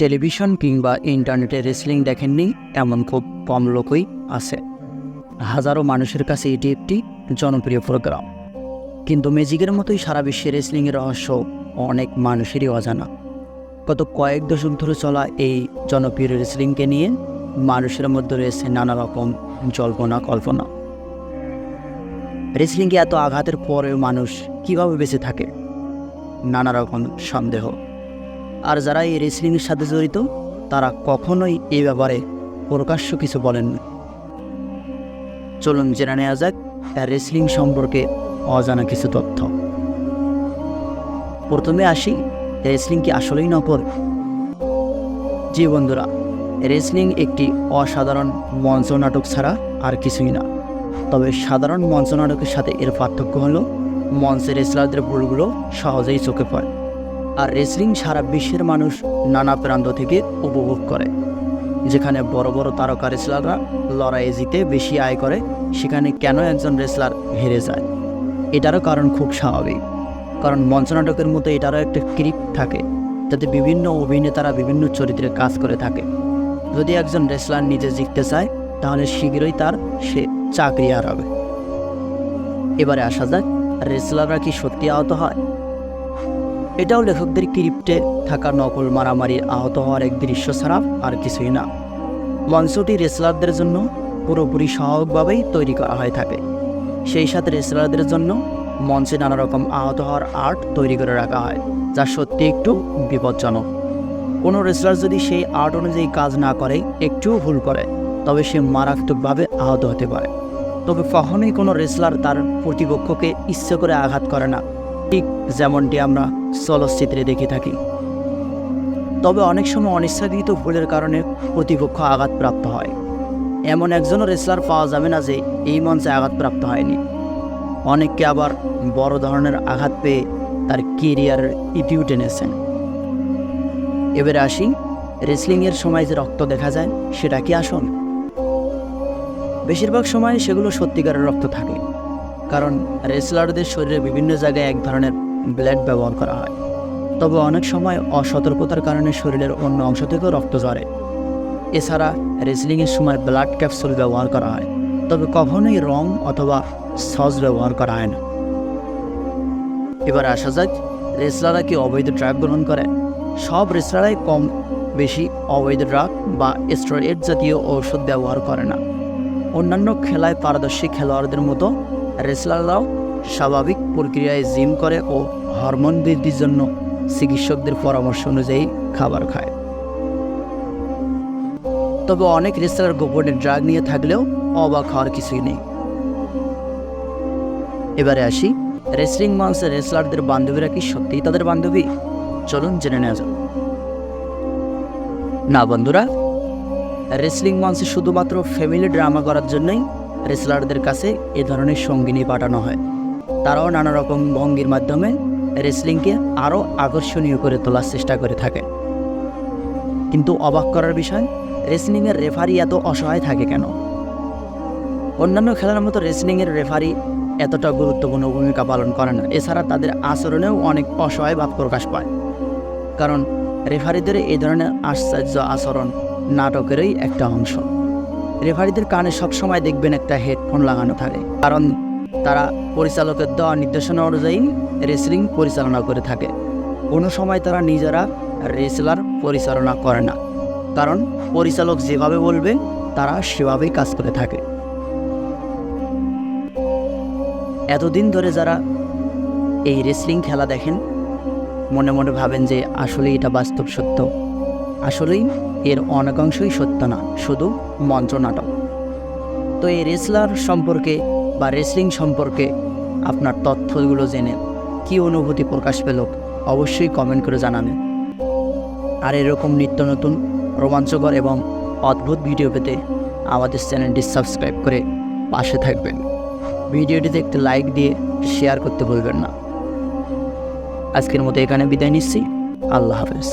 Television কিংবা ইন্টারনেটে wrestling দেখেননি এমন খুব কম লোকই আছে। হাজারো মানুষের কাছে এটি একটি জনপ্রিয় প্রোগ্রাম, কিন্তু ম্যাজিকের মতোই সারা বিশ্বে রেসলিংয়ের রহস্য অনেক মানুষেরই অজানা। গত কয়েক দশক ধরে চলা এই জনপ্রিয় রেসলিংকে নিয়ে মানুষের মধ্যে রয়েছে নানা রকম জল্পনা কল্পনা। রেসলিংয়ে এত আঘাতের পরেও মানুষ কীভাবে বেঁচে থাকে, নানা রকম সন্দেহ। আর যারা এই রেসলিংয়ের সাথে জড়িত তারা কখনোই এই ব্যাপারে প্রকাশ্য কিছু বলেন না। চলুন জেনে নেওয়া যাক রেসলিং সম্পর্কে অজানা কিছু তথ্য। প্রথমে আসি, রেসলিং কি আসলেই নকল? জি বন্ধুরা, রেসলিং একটি অসাধারণ মঞ্চ নাটক ছাড়া আর কিছুই না। তবে সাধারণ মঞ্চ নাটকের সাথে এর পার্থক্য হলো মঞ্চের রেসলারদের ভুলগুলো সহজেই চোখে পড়ে। আর রেসলিং সারা বিশ্বের মানুষ নানা প্রান্ত থেকে উপভোগ করে। যেখানে বড় বড় তারকা রেসলাররা লড়াইয়ে জিতে বেশি আয় করে, সেখানে কেন একজন রেসলার হেরে যায়? এটারও কারণ খুব স্বাভাবিক, কারণ মঞ্চনাটকের মতো এটারও একটা স্ক্রিপ্ট থাকে, যাতে বিভিন্ন অভিনেতারা বিভিন্ন চরিত্রে কাজ করে থাকে। যদি একজন রেসলার নিজে জিততে চায় তাহলে শীঘ্রই তার সে চাকরি হারাবে। এবারে আসা যাক, রেসলাররা কি সত্যি আহত হয়? এটাও লেখকদের স্ক্রিপ্টে থাকা নকল মারামারির আহত হওয়ার এক দৃশ্য ছাড়া আর কিছুই না। মঞ্চটি রেসলারদের জন্য পুরোপুরি সহায়কভাবেই তৈরি করা হয়ে থাকে। সেই সাথে রেসলারদের জন্য মঞ্চে নানা রকম আহত হওয়ার আর্ট তৈরি করে রাখা হয়, যা সত্যি একটু বিপজ্জনক। কোনো রেসলার যদি সেই আর্ট অনুযায়ী কাজ না করে, একটুও ভুল করে, তবে সে মারাত্মকভাবে আহত হতে পারে। তবে কখনোই কোনো রেসলার তার প্রতিপক্ষকে ইচ্ছে করে আঘাত করে না, ঠিক যেমনটি আমরা চলচ্চিত্রে দেখে থাকি। তবে অনেক সময় অনিচ্ছাকৃত ভুলের কারণে প্রতিপক্ষ আঘাতপ্রাপ্ত হয়। এমন একজনও রেসলার পাওয়া যাবে না যে এই মঞ্চে আঘাতপ্রাপ্ত হয়নি। অনেককে আবার বড় ধরনের আঘাত পেয়ে তার কেরিয়ারের ইতিউ টেনেছেন। এবারে আসি, রেসলিংয়ের সময় যে রক্ত দেখা যায় সেটা কি আসল? বেশিরভাগ সময় সেগুলো সত্যিকারের রক্ত থাকে, কারণ রেসলারদের শরীরে বিভিন্ন জায়গায় এক ধরনের ব্লেড ব্যবহার করা হয়। তবে অনেক সময় অসতর্কতার কারণে শরীরের অন্য অংশ থেকেও রক্ত ঝরে। এছাড়া রেসলিংয়ের সময় ব্লাড ক্যাপসুল ব্যবহার করা হয়, তবে কখনোই রং অথবা সস ব্যবহার করা হয় না। এবার আসা যাক, রেসলাররা কি অবৈধ ড্রাগ গ্রহণ করে? সব রেসলাররাই কম বেশি অবৈধ ড্রাগ বা স্টেরয়েড জাতীয় ঔষধ ব্যবহার করে না। অন্যান্য খেলায় পারদর্শী খেলোয়াড়দের মতো রেসলাররাও স্বাভাবিক প্রক্রিয়ায় জিম করে ও হরমোন বৃদ্ধির জন্য চিকিৎসকদের পরামর্শ অনুযায়ী খাবার খায়। তবে অনেক রেসলার গোপনে ড্রাগ নিয়ে থাকলেও অবাক হওয়ার কিছুই নেই। এবারে আসি, রেসলিং মঞ্চে রেসলারদের বান্ধবীরা কি সত্যিই তাদের বান্ধবী? চলুন জেনে নেওয়া যাক। না বন্ধুরা, রেসলিং মঞ্চে শুধুমাত্র ফ্যামিলি ড্রামা করার জন্যই রেসলারদের কাছে এ ধরনের সঙ্গিনী পাঠানো হয়। তারাও নানা রকম ভঙ্গির মাধ্যমে রেসলিংকে আরও আকর্ষণীয় করে তোলার চেষ্টা করে থাকে। কিন্তু অবাক করার বিষয়, রেসলিংয়ের রেফারি এত অসহায় থাকে কেন? অন্যান্য খেলার মতো রেসলিংয়ের রেফারি এতটা গুরুত্বপূর্ণ ভূমিকা পালন করে না। এছাড়া তাদের আচরণেও অনেক অসহায় ভাব প্রকাশ পায়, কারণ রেফারিদের এই ধরনের আশ্চর্য আচরণ নাটকেরই একটা অংশ। রেফারিদের কানে সবসময় দেখবেন একটা হেডফোন লাগানো থাকে, কারণ তারা পরিচালকের দেওয়া নির্দেশনা অনুযায়ী রেসলিং পরিচালনা করে থাকে। কোনো সময় তারা নিজেরা রেসলার পরিচালনা করে না, কারণ পরিচালক যেভাবে বলবে তারা সেভাবেই কাজ করে থাকে। এতদিন ধরে যারা এই রেসলিং খেলা দেখেন, মনে মনে ভাবেন যে আসলেই এটা বাস্তব সত্য। আসলেই এর অনেকাংশই সত্য না, শুধু মঞ্চ নাটক। তো এই রেসলার সম্পর্কে বা রেসলিং সম্পর্কে আপনার তথ্যগুলো জেনে কী অনুভূতি প্রকাশ পেল অবশ্যই কমেন্ট করে জানাবেন। আর এরকম নিত্য নতুন রোমাঞ্চকর এবং অদ্ভুত ভিডিও পেতে আমাদের চ্যানেলটি সাবস্ক্রাইব করে পাশে থাকবেন। ভিডিওটিতে একটি লাইক দিয়ে শেয়ার করতে ভুলবেন না। আজকের মতো এখানে বিদায় নিচ্ছি। আল্লাহ হাফেজ।